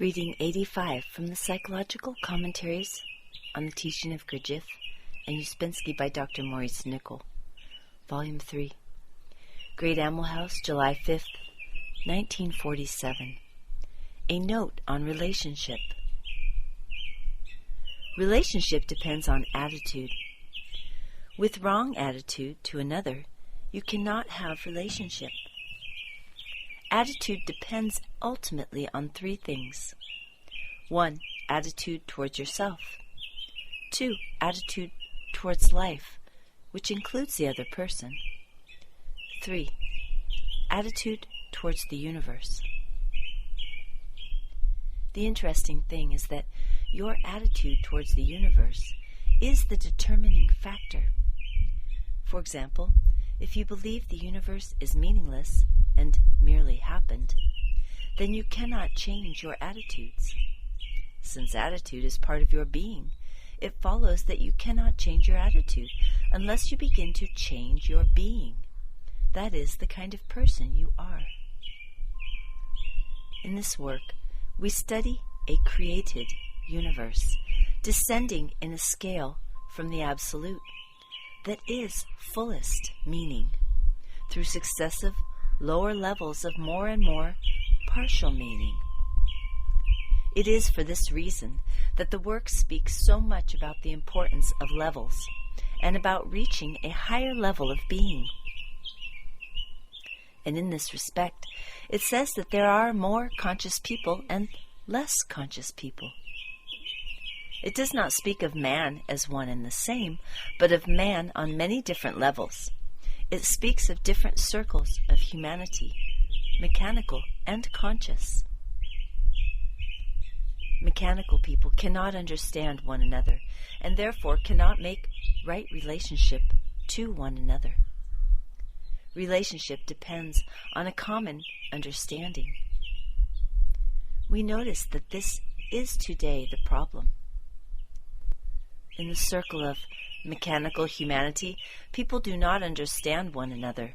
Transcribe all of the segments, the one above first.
Reading 85 from the Psychological Commentaries on the Teaching of Gurdjieff and Ouspensky by Dr. Maurice Nicoll, Volume 3, Great Animal House, July 5th, 1947. A note on relationship. Relationship depends on attitude. With wrong attitude to another, you cannot have relationship. Attitude depends ultimately on three things. 1. Attitude towards yourself. 2. Attitude towards life, which includes the other person. 3. Attitude towards the universe. The interesting thing is that your attitude towards the universe is the determining factor. For example, if you believe the universe is meaningless and merely happened, then you cannot change your attitudes. Since attitude is part of your being, it follows that you cannot change your attitude unless you begin to change your being. That is the kind of person you are. In this work, we study a created universe, descending in a scale from the absolute that is fullest meaning, through successive lower levels of more and more partial meaning. It is for this reason that the work speaks so much about the importance of levels and about reaching a higher level of being. And in this respect, it says that there are more conscious people and less conscious people. It does not speak of man as one and the same, but of man on many different levels. It speaks of different circles of humanity, mechanical and conscious. Mechanical people cannot understand one another, and therefore cannot make right relationship to one another. Relationship depends on a common understanding. We notice that this is today the problem. In the circle of mechanical humanity, people do not understand one another.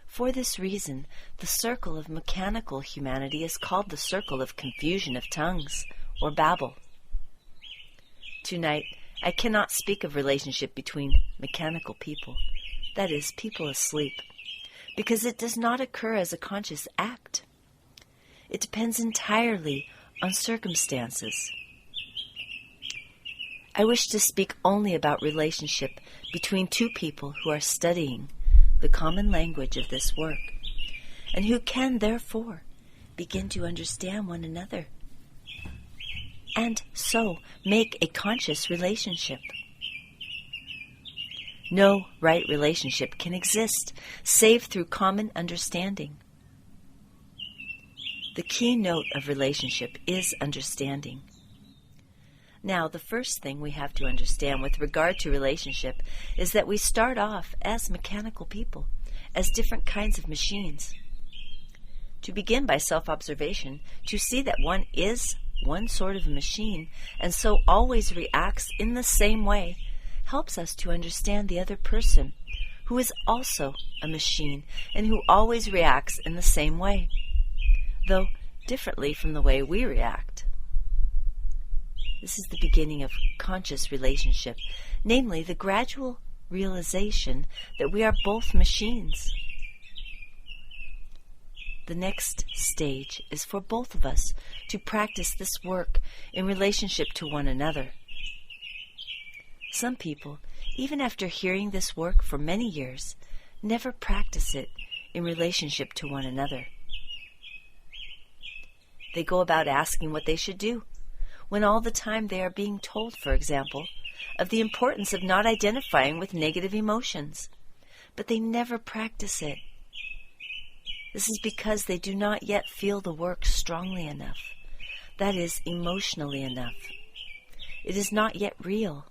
For this reason, the circle of mechanical humanity is called the circle of confusion of tongues, or Babel. Tonight, I cannot speak of relationship between mechanical people, that is, people asleep, because it does not occur as a conscious act. It depends entirely on circumstances. I wish to speak only about relationship between two people who are studying the common language of this work, and who can, therefore, begin to understand one another, and so make a conscious relationship. No right relationship can exist save through common understanding. The keynote of relationship is understanding. Now, the first thing we have to understand with regard to relationship is that we start off as mechanical people, as different kinds of machines. To begin by self-observation, to see that one is one sort of a machine, and so always reacts in the same way, helps us to understand the other person, who is also a machine, and who always reacts in the same way, though differently from the way we react. This is the beginning of conscious relationship, namely the gradual realization that we are both machines. The next stage is for both of us to practice this work in relationship to one another. Some people, even after hearing this work for many years, never practice it in relationship to one another. They go about asking what they should do, when all the time they are being told, for example, of the importance of not identifying with negative emotions, but they never practice it. This is because they do not yet feel the work strongly enough, that is, emotionally enough. It is not yet real,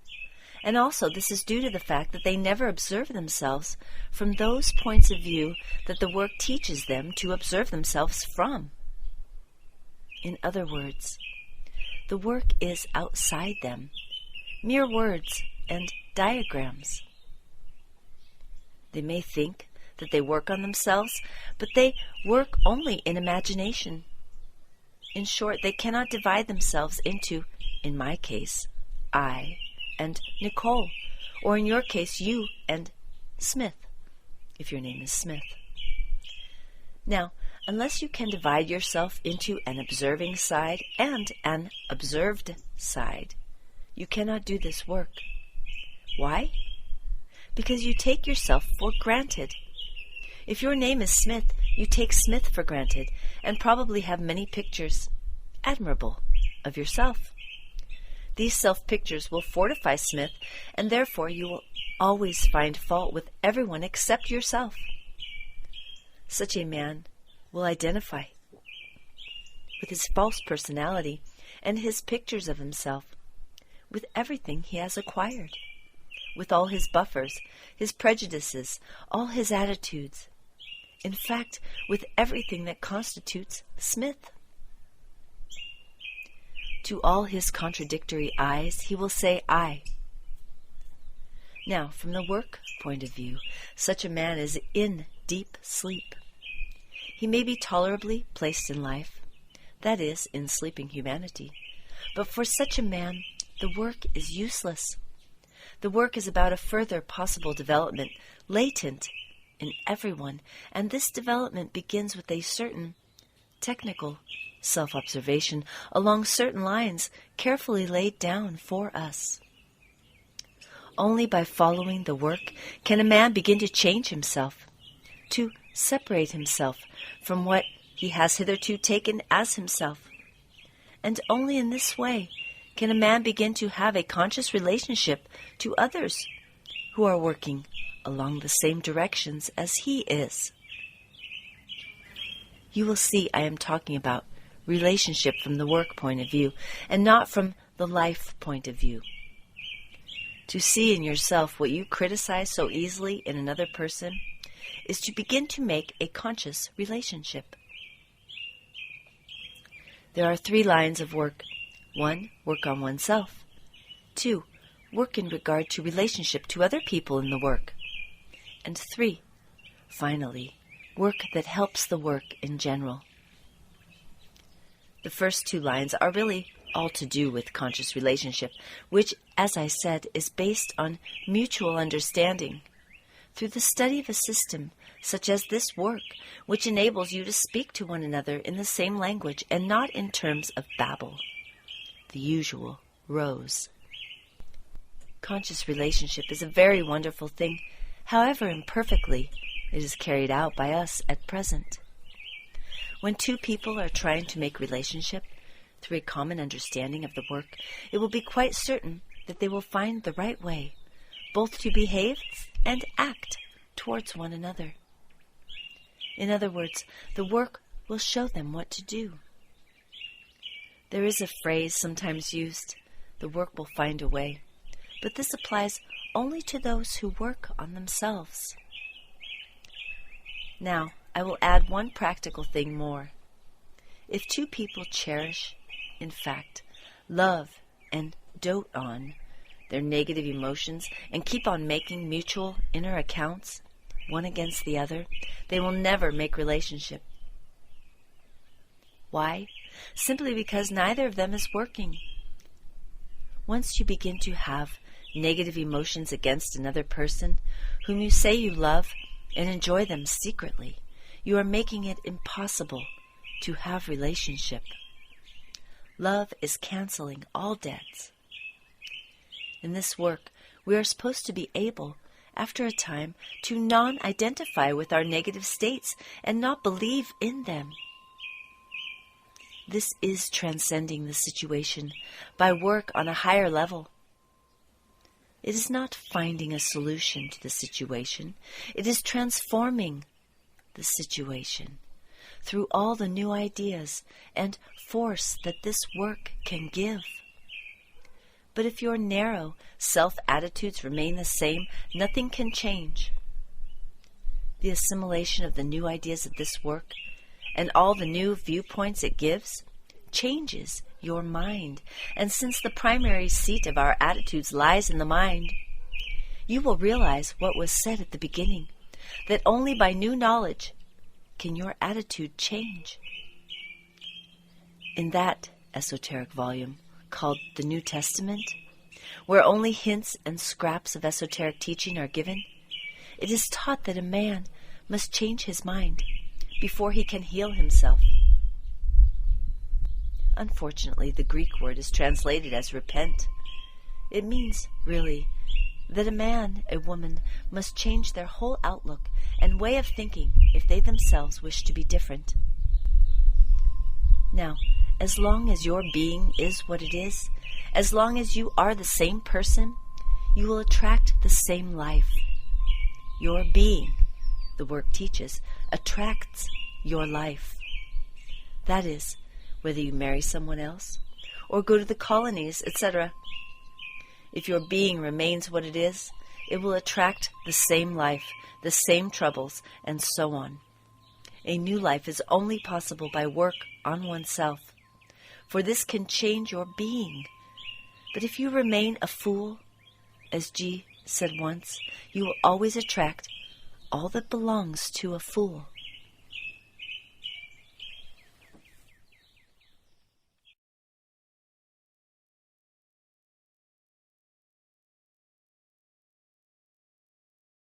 and also this is due to the fact that they never observe themselves from those points of view that the work teaches them to observe themselves from. In other words, the work is outside them, mere words and diagrams. They may think that they work on themselves, but they work only in imagination. In short, they cannot divide themselves into, in my case, I and Nicole, or in your case, you and Smith, if your name is Smith. Now, unless you can divide yourself into an observing side and an observed side, you cannot do this work. Why? Because you take yourself for granted. If your name is Smith, you take Smith for granted and probably have many pictures, admirable, of yourself. These self-pictures will fortify Smith, and therefore you will always find fault with everyone except yourself. Such a man will identify with his false personality and his pictures of himself, with everything he has acquired, with all his buffers, his prejudices, all his attitudes, in fact, with everything that constitutes Smith. To all his contradictory I's, he will say I. Now, from the work point of view, such a man is in deep sleep. He may be tolerably placed in life, that is, in sleeping humanity, but for such a man, the work is useless. The work is about a further possible development, latent in everyone, and this development begins with a certain technical self-observation along certain lines carefully laid down for us. Only by following the work can a man begin to change himself, to separate himself from what he has hitherto taken as himself. And only in this way can a man begin to have a conscious relationship to others who are working along the same directions as he is. You will see I am talking about relationship from the work point of view and not from the life point of view. To see in yourself what you criticize so easily in another person is to begin to make a conscious relationship. There are 3 lines of work. 1, work on oneself. 2, work in regard to relationship to other people in the work. And 3, finally, work that helps the work in general. The first 2 lines are really all to do with conscious relationship, which, as I said, is based on mutual understanding through the study of a system such as this work, which enables you to speak to one another in the same language and not in terms of babble, the usual rose. Conscious relationship is a very wonderful thing, however imperfectly it is carried out by us at present. When 2 people are trying to make relationship through a common understanding of the work, it will be quite certain that they will find the right way, both to behave and act towards one another. In other words, the work will show them what to do. There is a phrase sometimes used, the work will find a way, but this applies only to those who work on themselves. Now, I will add one practical thing more. If 2 people cherish, in fact, love and dote on their negative emotions and keep on making mutual inner accounts, one against the other, they will never make relationship. Why? Simply because neither of them is working. Once you begin to have negative emotions against another person whom you say you love and enjoy them secretly, you are making it impossible to have relationship. Love is canceling all debts. In this work, we are supposed to be able, after a time, to non-identify with our negative states and not believe in them. This is transcending the situation by work on a higher level. It is not finding a solution to the situation. It is transforming the situation through all the new ideas and force that this work can give. But if your narrow self-attitudes remain the same, nothing can change. The assimilation of the new ideas of this work and all the new viewpoints it gives changes your mind. And since the primary seat of our attitudes lies in the mind, you will realize what was said at the beginning, that only by new knowledge can your attitude change. In that esoteric volume, called the New Testament, where only hints and scraps of esoteric teaching are given, it is taught that a man must change his mind before he can heal himself. Unfortunately, the Greek word is translated as repent. It means, really, that a man, a woman, must change their whole outlook and way of thinking if they themselves wish to be different. Now, as long as your being is what it is, as long as you are the same person, you will attract the same life. Your being, the work teaches, attracts your life. That is, whether you marry someone else or go to the colonies, etc. If your being remains what it is, it will attract the same life, the same troubles, and so on. A new life is only possible by work on oneself, for this can change your being. But if you remain a fool, as G said once, you will always attract all that belongs to a fool.